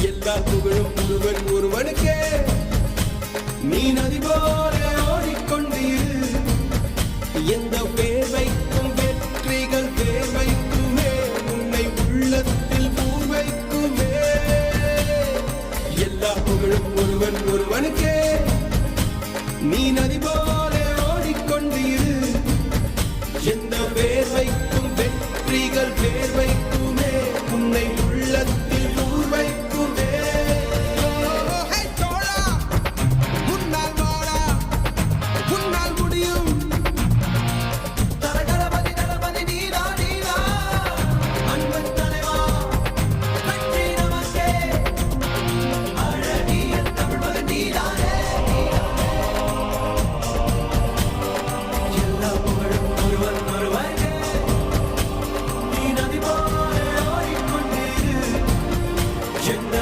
எல்லா புகழும் ஒருவனுக்கே. நீ நதி போல ஓடிக்கொண்டீரு. எந்த பேர் வைக்கும் வெற்றிகள் பேர் வைக்குமே. உன்னை உள்ளத்தில் பூர் வைக்குமே. எல்லா புகழும் ஒருவனுக்கே. நீ நதி போல